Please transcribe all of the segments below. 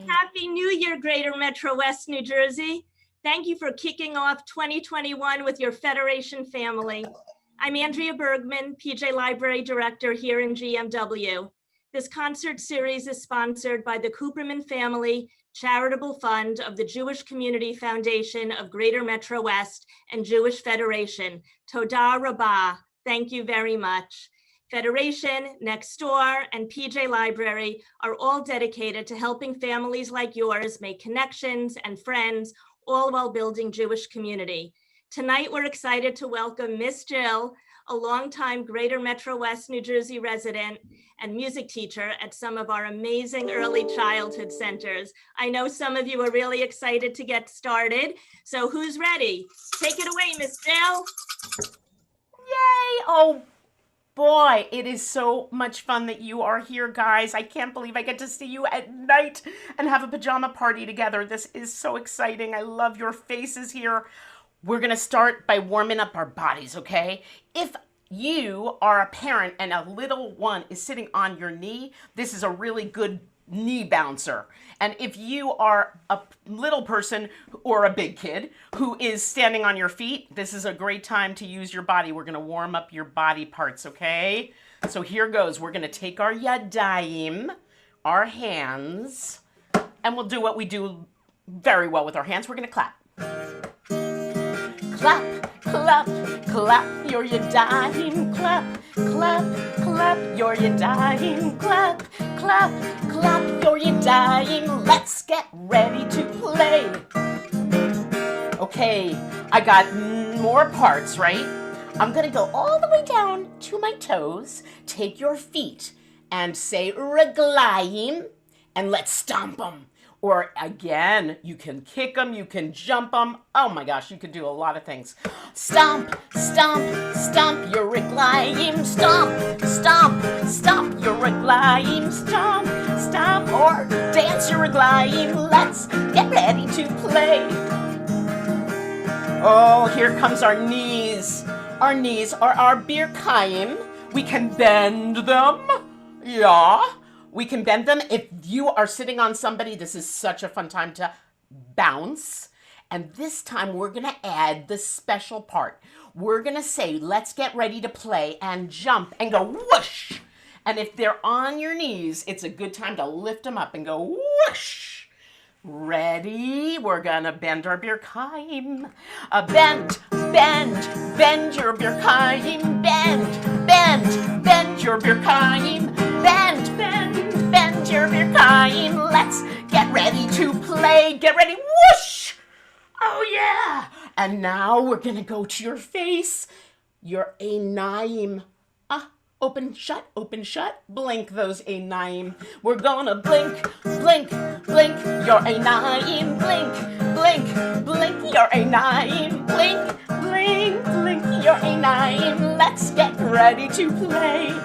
Happy New Year, Greater Metro West, New Jersey. Thank you for kicking off 2021 with your Federation family. I'm Andrea Bergman, PJ Library Director here in GMW. This concert series is sponsored by the Cooperman Family Charitable Fund of the Jewish Community Foundation of Greater Metro West and Jewish Federation. Toda Rabbah. Thank you very much. Federation, Next Door, and PJ Library are all dedicated to helping families like yours make connections and friends, all while building Jewish community. Tonight, we're excited to welcome Miss Jill, a longtime Greater Metro West, New Jersey resident and music teacher at some of our amazing early childhood centers. I know some of you are really excited to get started. So who's ready? Take it away, Miss Jill. Yay! Oh, boy, it is so much fun that you are here, guys. I can't believe I get to see you at night and have a pajama party together. This is so exciting. I love your faces here. We're going to start by warming up our bodies, okay? If you are a parent and a little one is sitting on your knee, this is a really good knee bouncer. And if you are a little person or a big kid who is standing on your feet, this is a great time to use your body. We're going to warm up your body parts, okay? So here goes. We're going to take our yadayim, our hands, and we'll do what we do very well with our hands. We're going to clap. Clap, clap, clap your yadayim, clap, clap, clap your yadayim, clap, clap, clap your yadayim. Let's get ready to play. Okay, I got more parts, right? I'm gonna go all the way down to my toes, take your feet and say reglayim, and let's stomp them. Or again, you can kick them, you can jump them. Oh my gosh, you can do a lot of things. Stomp, stomp, stomp your reglayim. Stomp, stomp, stomp your reglayim. Stomp, stomp, or dance your reglayim. Let's get ready to play. Oh, here comes our knees. Our knees are our birkayim. We can bend them. Yeah. We can bend them. If you are sitting on somebody, this is such a fun time to bounce. And this time we're going to add the special part. We're going to say, let's get ready to play and jump and go whoosh. And if they're on your knees, it's a good time to lift them up and go whoosh. Ready? We're going to bend our birkayim. Bend, bend, bend your birkayim. Bend, bend, bend your birkayim. Bend, bend, bend your birkayim. Let's get ready to play. Get ready. Whoosh! Oh, yeah. And now we're going to go to your face. Your einayim. Open, shut. Blink those einayim. We're going to blink, blink, blink your einayim. Blink, blink, blink your einayim. Blink, blink, blink your einayim. Let's get ready to play.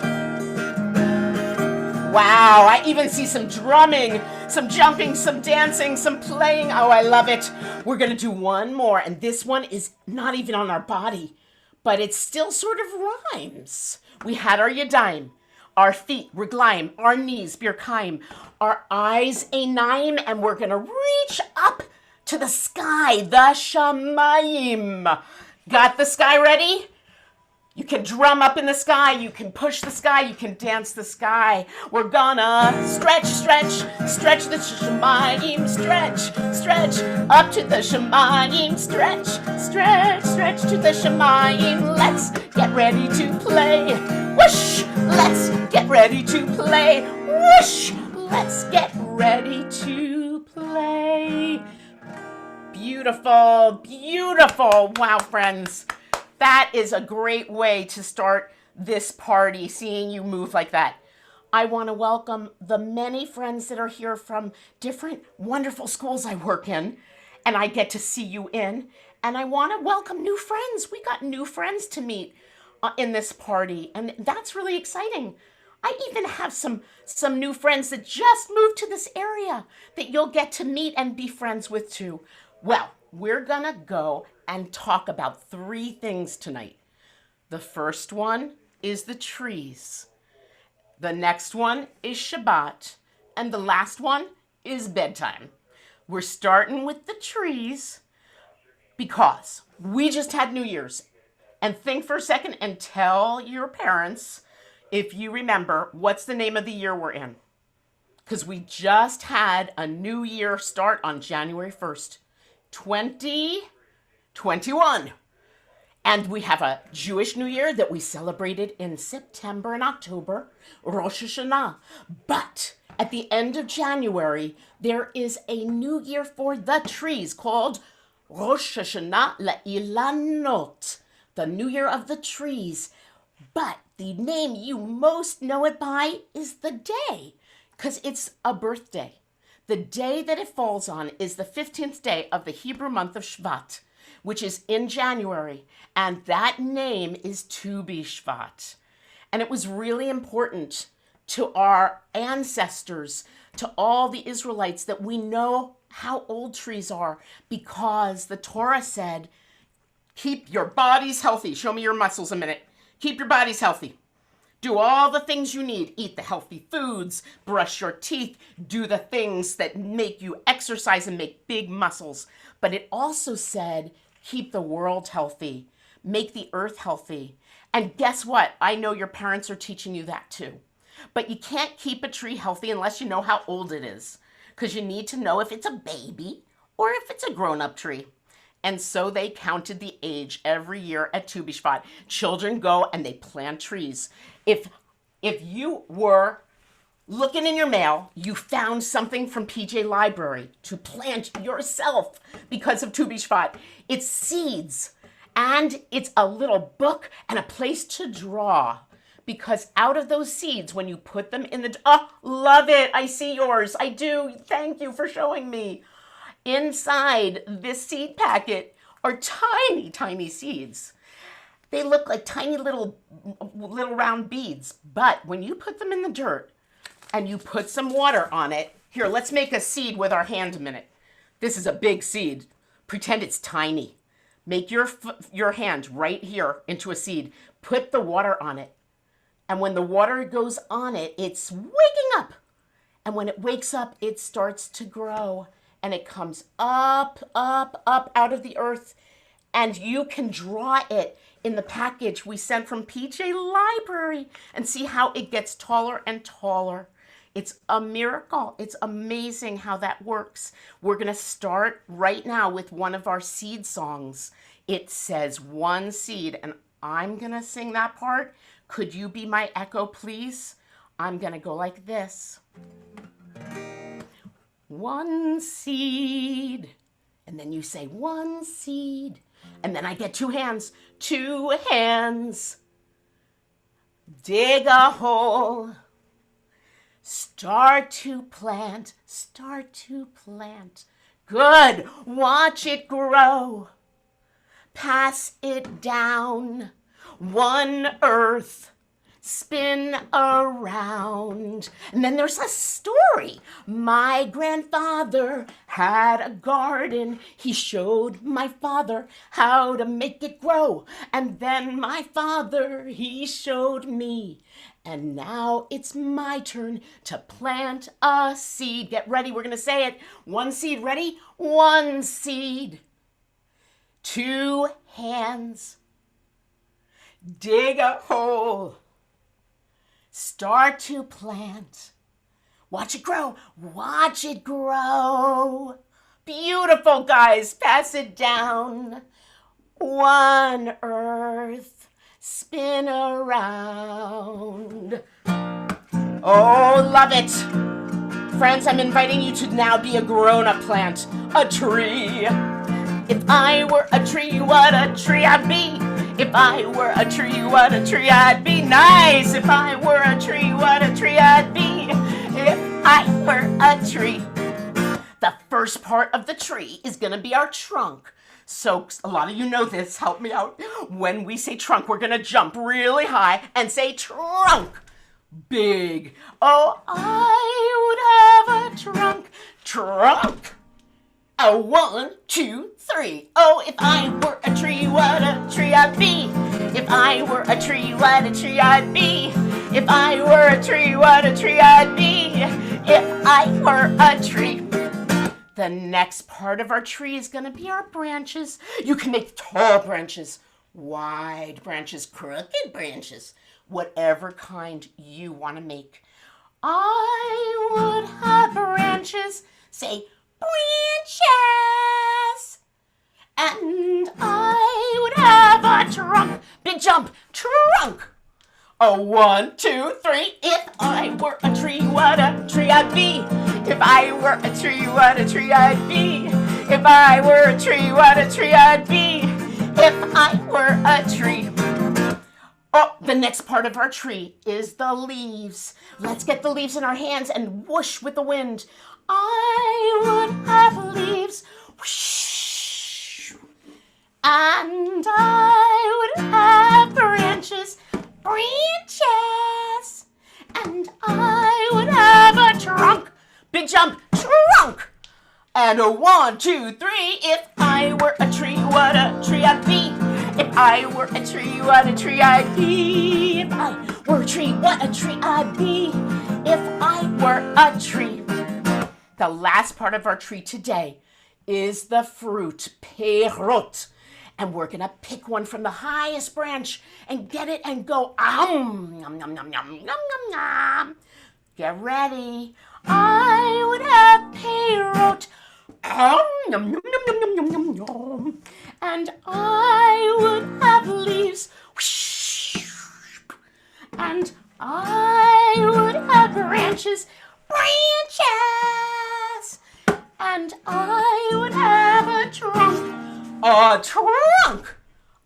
Wow, I even see some drumming, some jumping, some dancing, some playing. Oh, I love it. We're going to do one more, and this one is not even on our body, but it still sort of rhymes. We had our yadayim, our feet, reglayim, our knees, birkayim, our eyes, einayim, and we're going to reach up to the sky, the shamayim. Got the sky ready? You can drum up in the sky, you can push the sky, you can dance the sky. We're gonna stretch, stretch, stretch the shamayim, stretch, stretch, up to the shamayim, stretch, stretch, stretch to the shamayim. Let's get ready to play. Whoosh! Let's get ready to play. Whoosh! Let's get ready to play. Beautiful, beautiful. Wow, friends. That is a great way to start this party, seeing you move like that. I want to welcome the many friends that are here from different wonderful schools I work in, and I get to see you in. And I want to welcome new friends. We got new friends to meet in this party, and that's really exciting. I even have some new friends that just moved to this area that you'll get to meet and be friends with too. Well, we're gonna go and talk about 3 things tonight. The first one is the trees. The next one is Shabbat. And the last one is bedtime. We're starting with the trees because we just had New Year's. And think for a second and tell your parents, if you remember, what's the name of the year we're in. Because we just had a new year start on January 1st, 2021. And we have a Jewish New Year that we celebrated in September and October, Rosh Hashanah. But at the end of January, there is a new year for the trees called Rosh Hashanah Le'ilanot, the New Year of the trees. But the name you most know it by is the day, because it's a birthday. The day that it falls on is the 15th day of the Hebrew month of Shvat, which is in January, and that name is Tu B'Shvat. And it was really important to our ancestors, to all the Israelites, that we know how old trees are, because the Torah said, keep your bodies healthy. Show me your muscles a minute. Keep your bodies healthy. Do all the things you need. Eat the healthy foods, brush your teeth, do the things that make you exercise and make big muscles. But it also said, keep the world healthy, make the earth healthy. And guess what? I know your parents are teaching you that too. But you can't keep a tree healthy unless you know how old it is, because you need to know if it's a baby or if it's a grown-up tree. And so they counted the age every year at Tu B'Shvat. Children go and they plant trees. If you were looking in your mail, you found something from PJ Library to plant yourself because of Tu B'Shvat. It's seeds, and it's a little book and a place to draw. Because out of those seeds, when you put them in the... Oh, love it. I see yours. I do. Thank you for showing me. Inside this seed packet are tiny, tiny seeds. They look like tiny little round beads. But when you put them in the dirt and you put some water on it... Here, let's make a seed with our hand a minute. This is a big seed. Pretend it's tiny. Make your hand right here into a seed. Put the water on it. And when the water goes on it, it's waking up. And when it wakes up, it starts to grow. And it comes up, up, up out of the earth. And you can draw it in the package we sent from PJ Library and see how it gets taller and taller. It's a miracle. It's amazing how that works. We're going to start right now with one of our seed songs. It says one seed, and I'm going to sing that part. Could you be my echo, please? I'm going to go like this. One seed. And then you say one seed. And then I get two hands. Two hands. Dig a hole. Start to plant. Start to plant. Good. Watch it grow. Pass it down. One earth. Spin around. And then there's a story. My grandfather had a garden. He showed my father how to make it grow. And then my father, he showed me. And now it's my turn to plant a seed. Get ready, we're going to say it. One seed, ready? One seed. Two hands. Dig a hole. Start to plant. Watch it grow. Watch it grow. Beautiful, guys. Pass it down. One earth. Spin around. Oh, love it. Friends, I'm inviting you to now be a grown-up plant. A tree. If I were a tree, what a tree I'd be. If I were a tree, what a tree I'd be. Nice! If I were a tree, what a tree I'd be. If I were a tree. The first part of the tree is going to be our trunk. So a lot of you know this. Help me out. When we say trunk, we're going to jump really high and say trunk. Big. Oh, I would have a trunk. Trunk. A 1, 2, 3. Oh, if I were a tree, what a tree I'd be. If I were a tree, what a tree I'd be. If I were a tree, what a tree I'd be. if I were a tree. The next part of our tree is going to be our branches. You can make tall branches, wide branches, crooked branches, whatever kind you want to make. I would have branches, say branches. And I would have a trunk, big jump, trunk. Oh, 1, 2, 3. If I were a tree, what a tree I'd be. If I were a tree, what a tree I'd be. If I were a tree, what a tree I'd be. If I were a tree. Oh, the next part of our tree is the leaves. Let's get the leaves in our hands and whoosh with the wind. I would have leaves. Whoosh. And I would have branches. Branches. And I would have a trunk. Big jump, trunk. And a 1, 2, 3. If I were a tree, what a tree I'd be. If I were a tree, what a tree I'd be. If I were a tree, what a tree I'd be. If I were a tree. The last part of our tree today is the fruit, perot. And we're going to pick one from the highest branch and get it and go, yum, yum, yum, yum, yum, yum, yum. Get ready. I would have perot. Yum, yum, yum, yum, yum, yum, yum, yum. And I would have leaves. And I would have branches. Branches. And I would have a trunk. A trunk.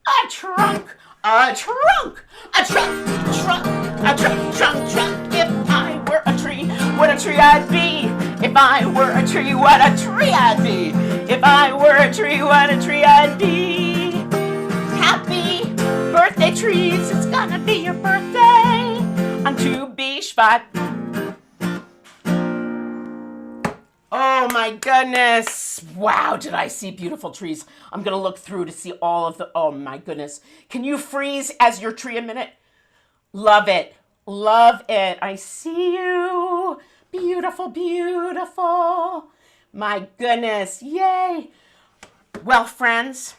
A trunk. A trunk. A trunk. Trunk. A trunk. Trunk. Trunk. If I were a tree, what a tree I'd be. If I were a tree, what a tree I'd be. If I were a tree, what a tree I'd be. Happy birthday, trees. It's gonna be your birthday on to be Shvat. Oh my goodness. Wow, did I see beautiful trees. I'm gonna look through to see all of the, oh my goodness. Can you freeze as your tree a minute? Love it. Love it. I see you. Beautiful, beautiful. My goodness. Yay. Well, friends,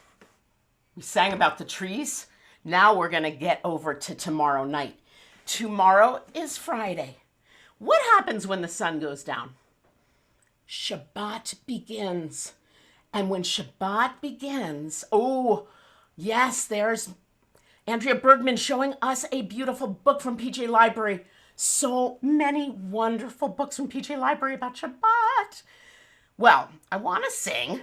we sang about the trees. Now we're going to get over to tomorrow night. Tomorrow is Friday. What happens when the sun goes down? Shabbat begins. And when Shabbat begins, oh, yes, there's Andrea Bergman showing us a beautiful book from PJ Library. So many wonderful books from PJ Library about Shabbat. Well, I want to sing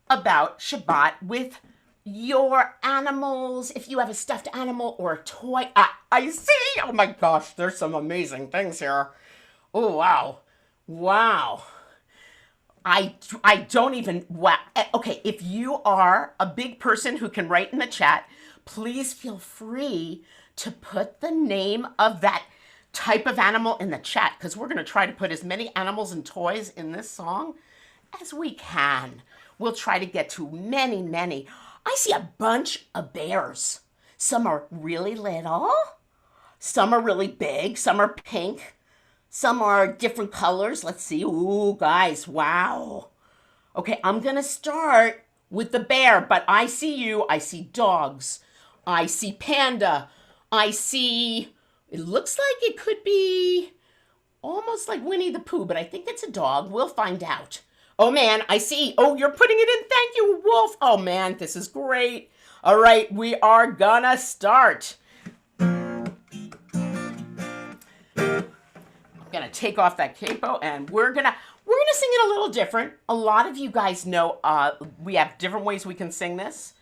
about Shabbat with your animals. If you have a stuffed animal or a toy. I see. Oh my gosh, there's some amazing things here. Oh, wow. Wow. I don't even, wow. Okay, if you are a big person who can write in the chat, please feel free to put the name of that type of animal in the chat, because we're going to try to put as many animals and toys in this song as we can. We'll try to get to many, many. I see a bunch of bears. Some are really little. Some are really big. Some are pink. Some are different colors. Let's see. Ooh, guys, wow. Okay, I'm going to start with the bear, but I see you. I see dogs. I see panda. I see, it looks like it could be almost like Winnie the Pooh, but I think it's a dog. We'll find out. Oh, man, I see. Oh, you're putting it in. Thank you, Wolf. Oh, man, this is great. All right, we are gonna start. I'm gonna take off that capo, and we're gonna sing it a little different. A lot of you guys know we have different ways we can sing this.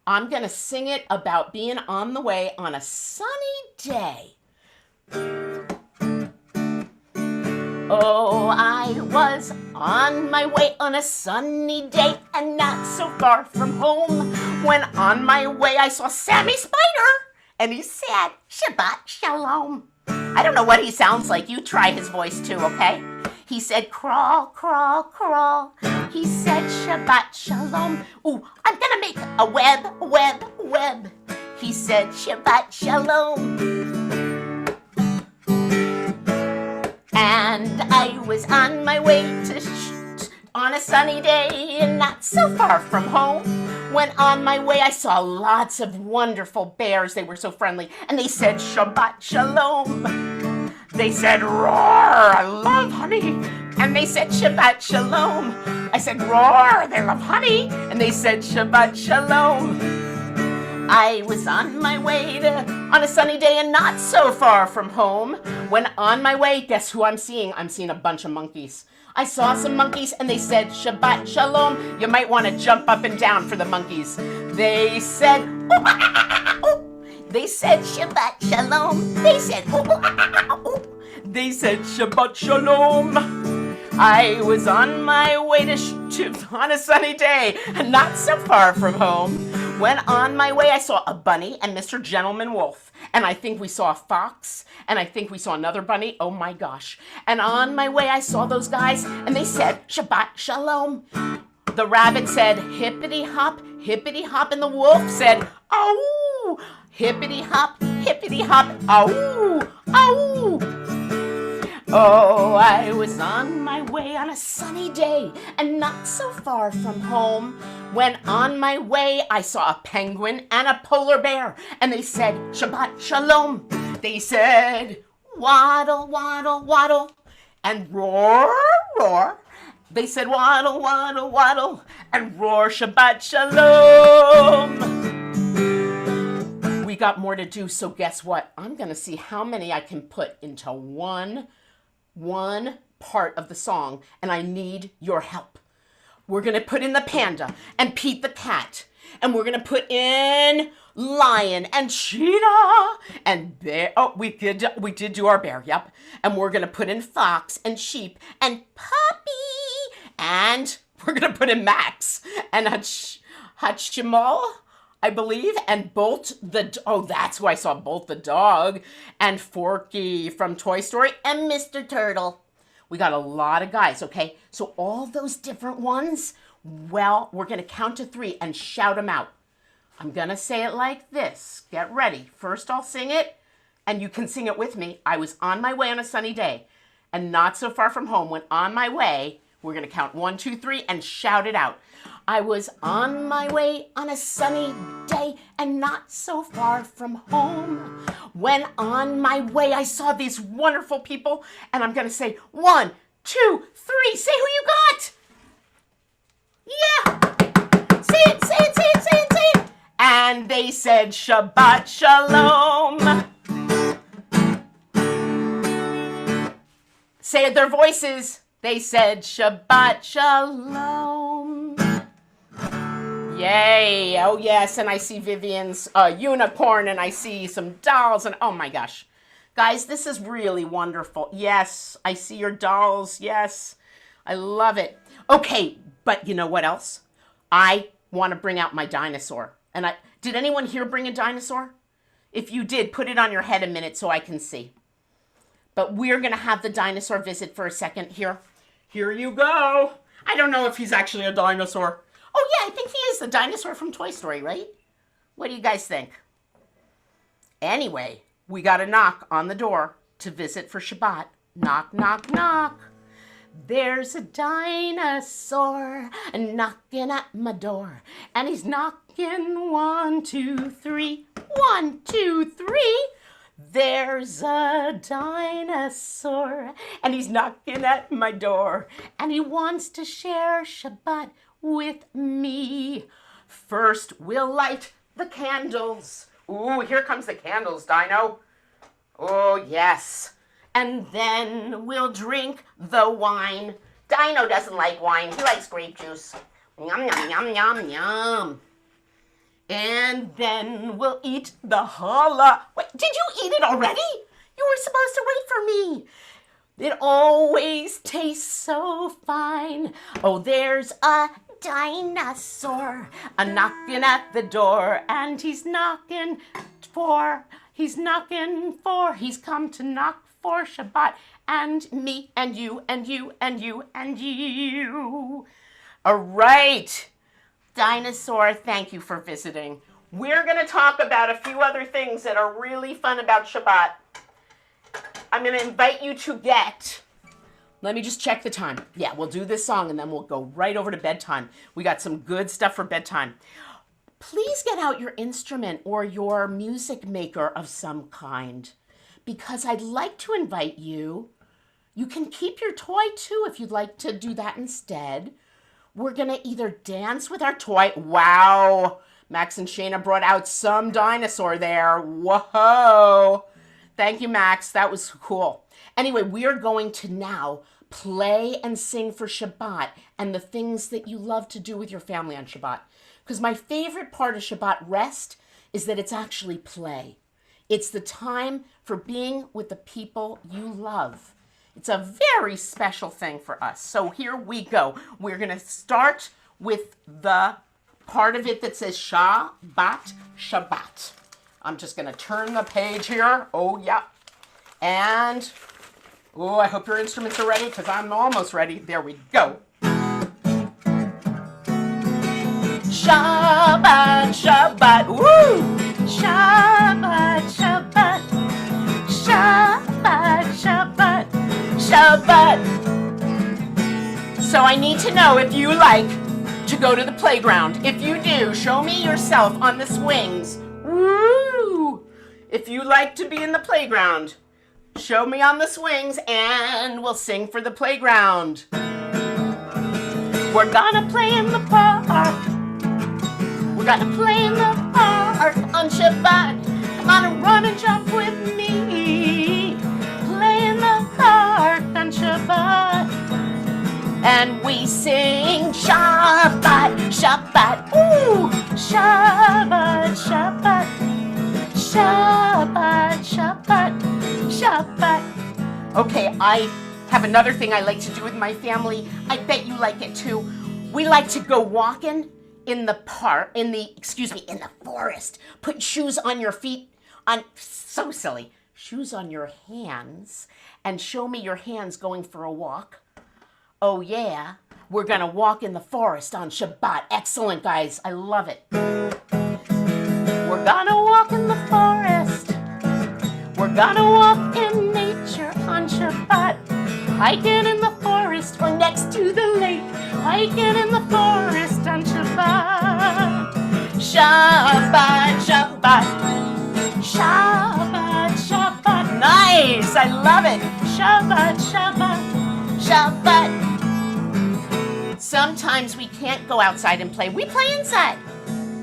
I'm gonna sing it about being on the way on a sunny day. Oh, I was on my way on a sunny day and not so far from home. When on my way I saw Sammy Spider and he said, Shabbat Shalom. I don't know what he sounds like. You try his voice too, okay? He said, crawl, crawl, crawl. He said, Shabbat Shalom. Ooh, I'm gonna make a web, web, web. He said, Shabbat Shalom. And And I was on my way to on a sunny day and not so far from home. When on my way I saw lots of wonderful bears. They were so friendly. And they said, Shabbat Shalom. They said, roar, I love honey. And they said, Shabbat Shalom. I said, roar, they love honey. And they said, Shabbat Shalom. I was on my way on a sunny day and not so far from home. When on my way, guess who I'm seeing? I'm seeing a bunch of monkeys. I saw some monkeys and they said, Shabbat Shalom. You might want to jump up and down for the monkeys. They said, ooh, ah, ah, ah, ooh. They said, Shabbat Shalom. They said, ooh, ah, ah, ah, ooh. They said, Shabbat Shalom. I was on my way on a sunny day and not so far from home. When on my way, I saw a bunny and Mr. Gentleman Wolf. And I think we saw a fox. And I think we saw another bunny. Oh my gosh. And on my way, I saw those guys and they said, Shabbat Shalom. The rabbit said, hippity hop, and the wolf said, ow, hippity hop, ow, ow. Oh, I was on my way on a sunny day and not so far from home. When on my way, I saw a penguin and a polar bear. And they said, Shabbat Shalom. They said, waddle, waddle, waddle. And roar, roar. They said, waddle, waddle, waddle. And roar, Shabbat Shalom. We got more to do, so guess what? I'm going to see how many I can put into one part of the song, and I need your help. We're going to put in the panda and Pete the cat, and we're going to put in lion and cheetah and bear. Oh, we did do our bear, yep. And we're going to put in fox and sheep and puppy, and we're going to put in Max and Hatchimal, I believe, and Bolt the, oh, that's who I saw, Bolt the dog, and Forky from Toy Story, and Mr. Turtle. We got a lot of guys, okay? So all those different ones, well, we're going to count to 3 and shout them out. I'm going to say it like this. Get ready. First, I'll sing it, and you can sing it with me. I was on my way on a sunny day, and not so far from home. When on my way, we're going to count 1, 2, 3, and shout it out. I was on my way on a sunny day and not so far from home. When on my way, I saw these wonderful people, and I'm going to say 1, 2, 3. Say who you got. Yeah. Say it, say it, say it, say it, say it. And they said, Shabbat Shalom. Say it, their voices. They said, Shabbat Shalom. Yay. Oh, yes. And I see Vivian's unicorn, and I see some dolls, and oh my gosh. Guys, this is really wonderful. Yes, I see your dolls. Yes, I love it. Okay, but you know what else? I want to bring out my dinosaur. And did anyone here bring a dinosaur? If you did, put it on your head a minute so I can see. But we're going to have the dinosaur visit for a second here. Here you go. I don't know if he's actually a dinosaur. Oh, yeah, I think he is the dinosaur from Toy Story, right? What do you guys think? Anyway, we got a knock on the door to visit for Shabbat. Knock, knock, knock. There's a dinosaur knocking at my door. And he's knocking 1, 2, 3. 1, 2, 3. There's a dinosaur, and he's knocking at my door, and he wants to share Shabbat with me. First, we'll light the candles. Ooh, here comes the candles, Dino. Oh, yes. And then we'll drink the wine. Dino doesn't like wine. He likes grape juice. Yum, yum, yum, yum, yum. And then we'll eat the challah. Wait, did you eat it already? You were supposed to wait for me. It always tastes so fine. Oh, there's a dinosaur knocking at the door, and he's come to knock for Shabbat, and me, and you, and you, and you, and you. All right. Dinosaur, thank you for visiting. We're going to talk about a few other things that are really fun about Shabbat. I'm going to invite you to get Let me just check the time. Yeah, we'll do this song and then we'll go right over to bedtime. We got some good stuff for bedtime. Please get out your instrument or your music maker of some kind, because I'd like to invite you. You can keep your toy too if you'd like to do that instead. We're gonna either dance with our toy. Wow, Max and Shayna brought out some dinosaur there. Whoa. Thank you, Max. That was cool. Anyway, we are going to now play and sing for Shabbat and the things that you love to do with your family on Shabbat. Because my favorite part of Shabbat rest is that it's actually play. It's the time for being with the people you love. It's a very special thing for us. So here we go. We're going to start with the part of it that says Shabbat, Shabbat. I'm just going to turn the page here. Oh, yeah. And, oh, I hope your instruments are ready because I'm almost ready. There we go. Shabbat, Shabbat, woo! Shabbat, Shabbat, Shabbat, Shabbat, Shabbat. So I need to know if you like to go to the playground. If you do, show me yourself on the swings. Woo! If you like to be in the playground, show me on the swings and we'll sing for the playground. We're gonna play in the park. We're gonna play in the park on Shabbat. Come on and run and jump with me. Play in the park on Shabbat. And we sing Shabbat, Shabbat. Ooh! Shabbat, Shabbat. Shabbat, Shabbat, Shabbat. Okay, I have another thing I like to do with my family. I bet you like it too. We like to go walking in the forest. Put shoes on your feet, so silly, shoes on your hands, and show me your hands going for a walk. Oh yeah, we're gonna walk in the forest on Shabbat. Excellent, guys, I love it. We're gonna walk in the forest. We're gonna walk in nature on Shabbat. Hiking in the forest or next to the lake. Hiking in the forest on Shabbat. Shabbat, Shabbat. Shabbat, Shabbat. Nice, I love it. Shabbat, Shabbat, Shabbat. Sometimes we can't go outside and play. We play inside.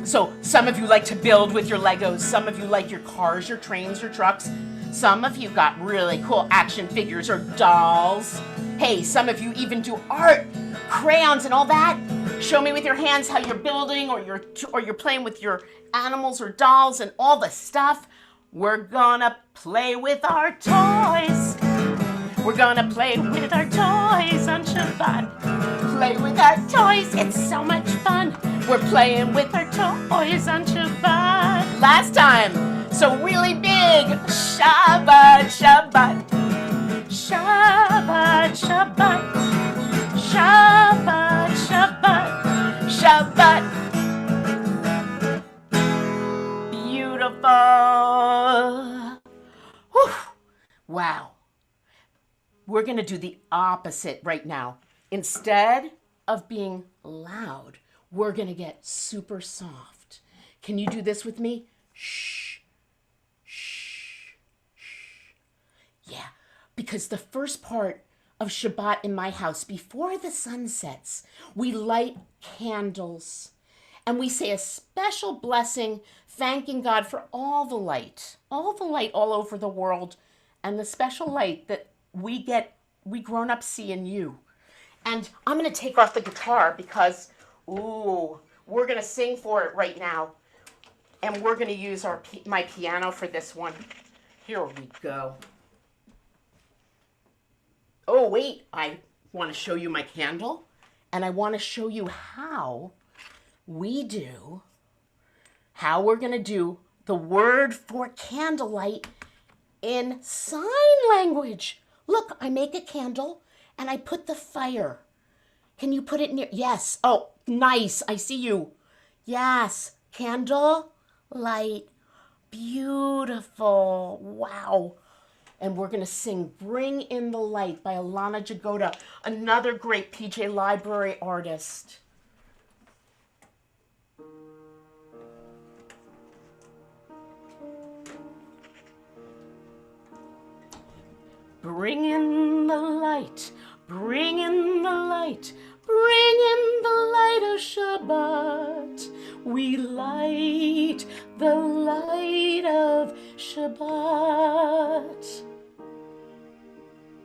So some of you like to build with your Legos. Some of you like your cars, your trains, your trucks. Some of you got really cool action figures or dolls. Hey, some of you even do art, crayons and all that. Show me with your hands how you're building or you're playing with your animals or dolls and all the stuff. We're gonna play with our toys. We're gonna play with our toys on Shabbat. Play with our toys, it's so much fun. We're playing with our toys on Shabbat. Last time, so really big. Shabbat, Shabbat. Shabbat, Shabbat. Shabbat, Shabbat. Shabbat. Beautiful. Whew. Wow. We're going to do the opposite right now. Instead of being loud, we're going to get super soft. Can you do this with me? Shh, shh, shh. Yeah, because the first part of Shabbat in my house, before the sun sets, we light candles and we say a special blessing, thanking God for all the light all over the world, and the special light that we grown-ups see in you. And I'm going to take off the guitar because, ooh, we're going to sing for it right now. And we're going to use my piano for this one. Here we go. Oh, wait, I want to show you my candle. And I want to show you how we're going to do the word for candlelight in sign language. Look, I make a candle and I put the fire. Can you put it near? Yes. Oh, nice. I see you. Yes. Candle light. Beautiful. Wow. and we're going to sing Bring in the Light by Alana Jagoda, another great PJ Library artist. Bring in the light, bring in the light, bring in the light of Shabbat. We light the light of Shabbat.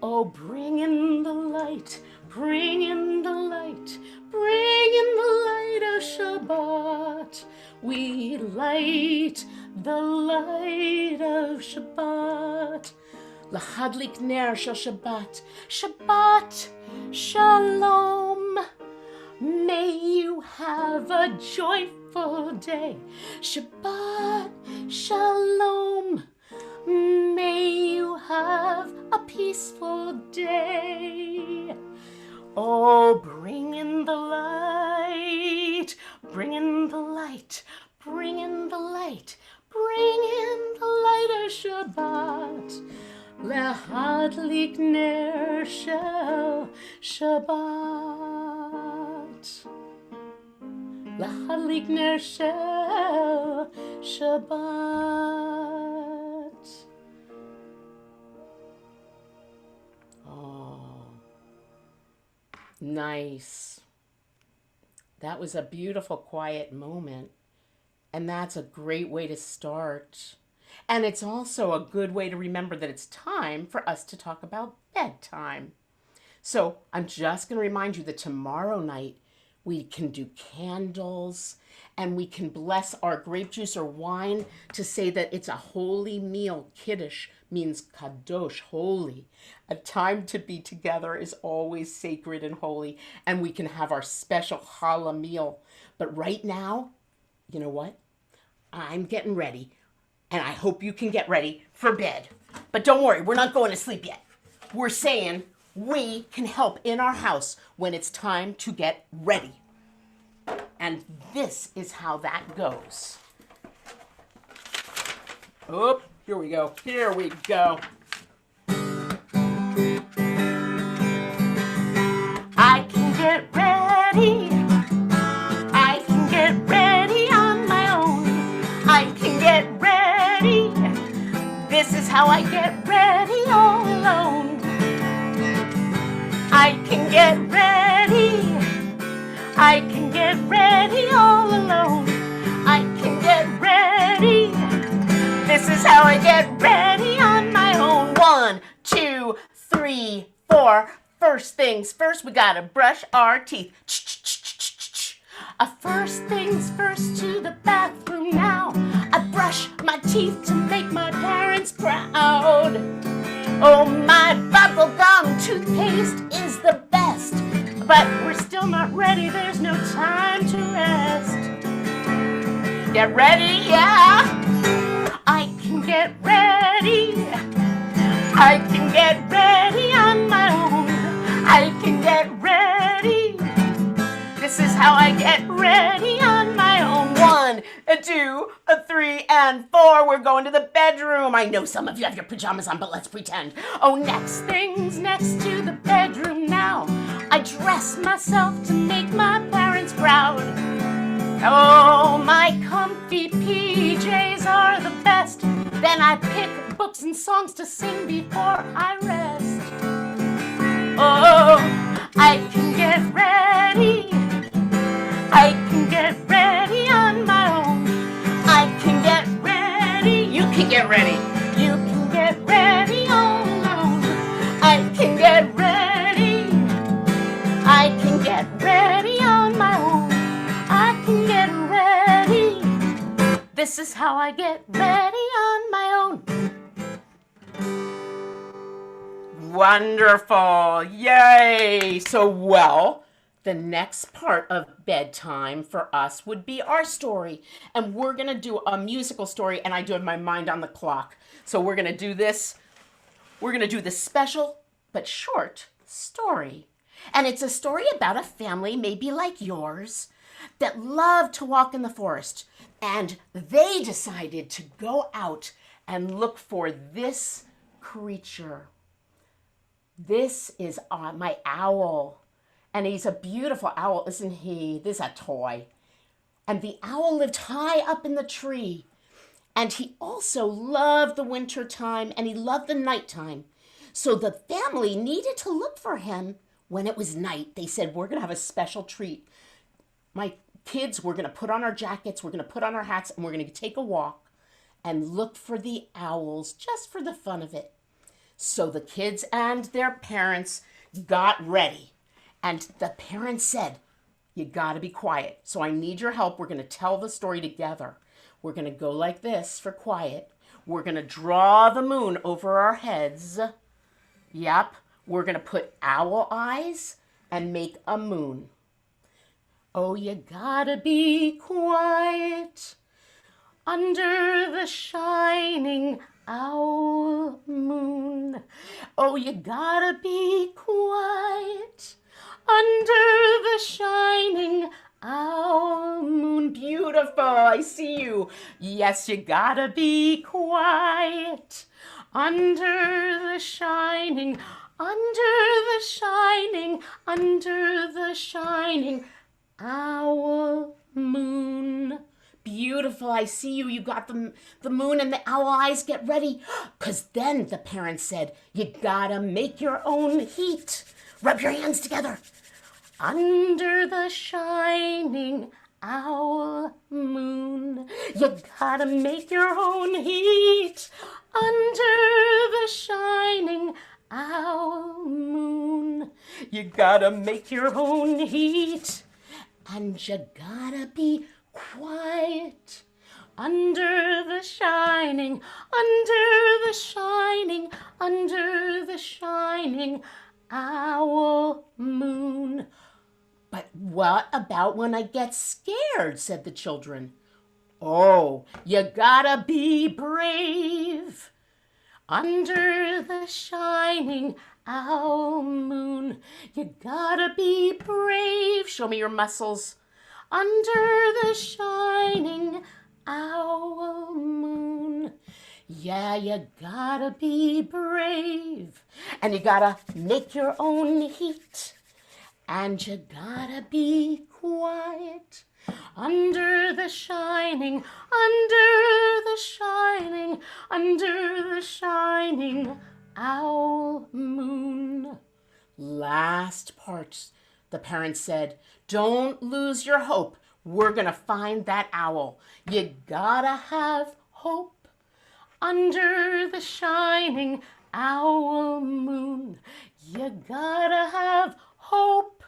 Oh, bring in the light, bring in the light, bring in the light of Shabbat. We light the light of Shabbat. Lahadlik ner shel Shabbat, Shabbat Shalom. May you have a joyful day. Shabbat Shalom. May you have a peaceful day. Oh, bring in the light, bring in the light, bring in the light, bring in the light of Shabbat. Lahadlik ner shel Shabbat. Lahadlik ner shel Shabbat. Oh, nice. That was a beautiful, quiet moment. And that's a great way to start. And it's also a good way to remember that it's time for us to talk about bedtime. So I'm just going to remind you that tomorrow night we can do candles and we can bless our grape juice or wine to say that it's a holy meal. Kiddush means kadosh, holy. A time to be together is always sacred and holy. And we can have our special challah meal. But right now, you know what? I'm getting ready. And I hope you can get ready for bed. But don't worry, we're not going to sleep yet. We're saying we can help in our house when it's time to get ready. And this is how that goes. Oh, here we go. Here we go. I can get ready. I can get ready on my own. I can get ready. This is how I get ready all alone. I can get ready. I can get ready all alone. I can get ready. This is how I get ready on my own. 1, 2, 3, 4. First things first, we gotta brush our teeth. First things first, to the bathroom now. I brush my teeth to make my parents proud. Oh, my bubblegum toothpaste is the best. But we're still not ready, there's no time to rest. Get ready, yeah? I can get ready. I can get ready on my own. I can get ready. This is how I get ready on my own. 1, 2, 3, and 4. We're going to the bedroom. I know some of you have your pajamas on, but let's pretend. Oh, next things next to the bedroom now. I dress myself to make my parents proud. Oh, my comfy PJs are the best. Then I pick books and songs to sing before I rest. Oh, I can get ready. I can get ready on my own. I can get ready. You can get ready. You can get ready all alone. I can get ready. I can get ready on my own. I can get ready. This is how I get ready on my own. Wonderful. Yay. So, well, the next part of bedtime for us would be our story. And we're going to do a musical story, and I do have my mind on the clock. So we're going to do this. We're going to do this special but short story. And it's a story about a family maybe like yours that loved to walk in the forest. And they decided to go out and look for this creature. This is my owl. And he's a beautiful owl, isn't he? This is a toy. And the owl lived high up in the tree. And he also loved the winter time and he loved the nighttime. So the family needed to look for him when it was night. They said, we're going to have a special treat. My kids, we're going to put on our jackets, we're going to put on our hats, and we're going to take a walk and look for the owls just for the fun of it. So the kids and their parents got ready. And the parents said, you got to be quiet. So I need your help. We're going to tell the story together. We're going to go like this for quiet. We're going to draw the moon over our heads. Yep. We're going to put owl eyes and make a moon. Oh, you gotta be quiet under the shining owl moon. Oh, you gotta be quiet under the shining owl moon. Beautiful, I see you. Yes, you gotta be quiet under the shining owl moon. Beautiful, I see you. You got the moon and the owl eyes. Get ready. Because then the parents said, you gotta make your own heat. Rub your hands together. Under the shining owl moon, you gotta make your own heat. Under the shining owl moon, you gotta make your own heat. And you gotta be quiet under the shining owl moon. But what about when I get scared? Said the children. Oh, you gotta be brave under the shining owl moon. You gotta be brave. Show me your muscles. Under the shining owl moon. Yeah, you gotta be brave. And you gotta make your own heat. And you gotta be quiet under the shining owl moon. Last part, the parents said, don't lose your hope. We're gonna find that owl. You gotta have hope under the shining owl moon. You gotta have hope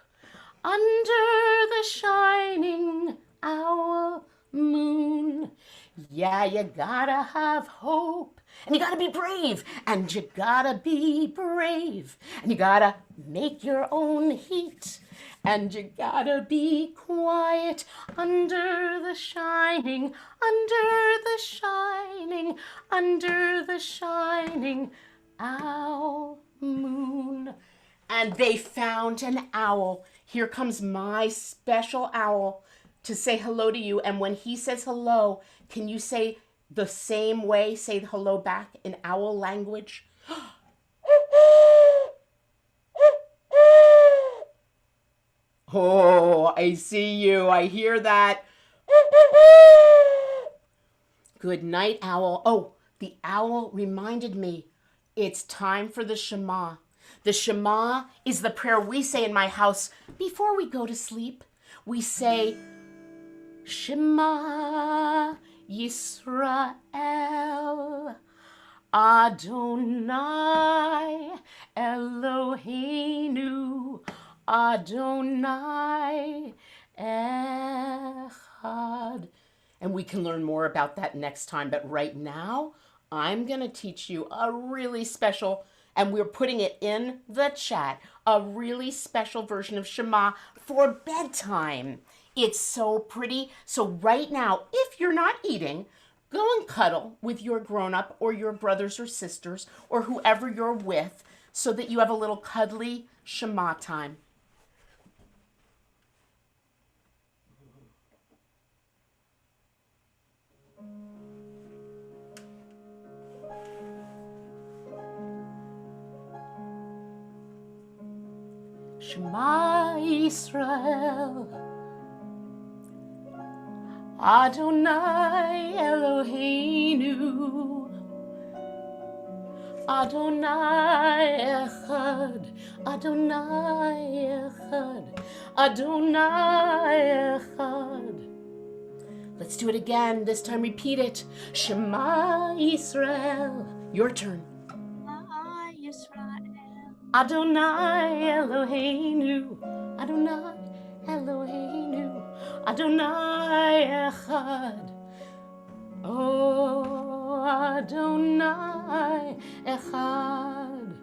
under the shining owl moon. Yeah, you gotta have hope. And you gotta be brave. And you gotta be brave. And you gotta make your own heat. And you gotta be quiet under the shining owl moon. And they found an owl. Here comes my special owl to say hello to you. And when he says hello, can you say the same way? Say hello back in owl language. Oh, I see you. I hear that. Good night, owl. Oh, the owl reminded me. It's time for the Shema. The Shema is the prayer we say in my house before we go to sleep. We say, Shema Yisrael, Adonai Eloheinu, Adonai Echad. And we can learn more about that next time. But right now, I'm going to teach you a really special, and we're putting it in the chat, a really special version of Shema for bedtime. It's so pretty. So right now, if you're not eating, go and cuddle with your grown-up or your brothers or sisters or whoever you're with so that you have a little cuddly Shema time. Shema Yisrael, Adonai Eloheinu, Adonai Echad, Adonai Echad, Adonai Echad. Let's do it again. This time repeat it. Shema Yisrael. Your turn. Shema Yisrael. Adonai Eloheinu, Adonai Eloheinu, Adonai Echad. Oh, Adonai Echad.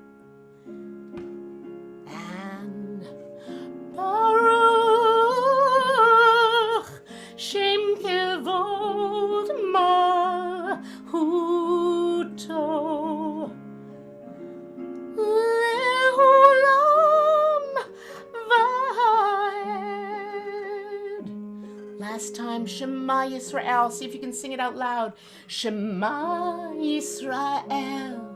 And Baruch Shem Kevod Malchuto. Last time, Shema Yisrael. See if you can sing it out loud. Shema Yisrael.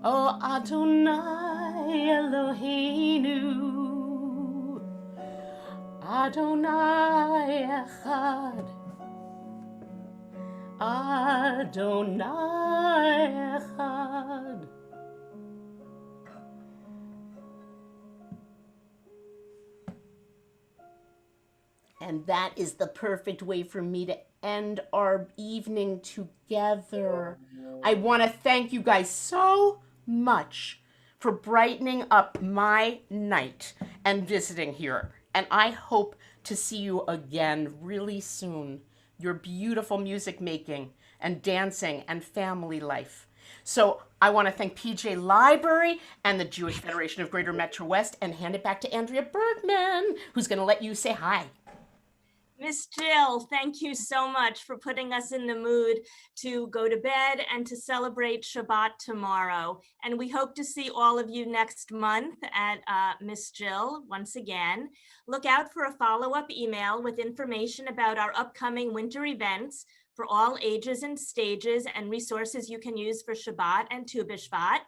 Oh, Adonai Eloheinu. Adonai Echad. Adonai Echad. And that is the perfect way for me to end our evening together. I want to thank you guys so much for brightening up my night and visiting here. And I hope to see you again really soon. Your beautiful music making and dancing and family life. So I want to thank PJ Library and the Jewish Federation of Greater Metro West and hand it back to Andrea Bergman, who's going to let you say hi. Miss Jill, thank you so much for putting us in the mood to go to bed and to celebrate Shabbat tomorrow. And we hope to see all of you next month at Miss Jill once again. Look out for a follow-up email with information about our upcoming winter events for all ages and stages and resources you can use for Shabbat and Tu B'Shvat.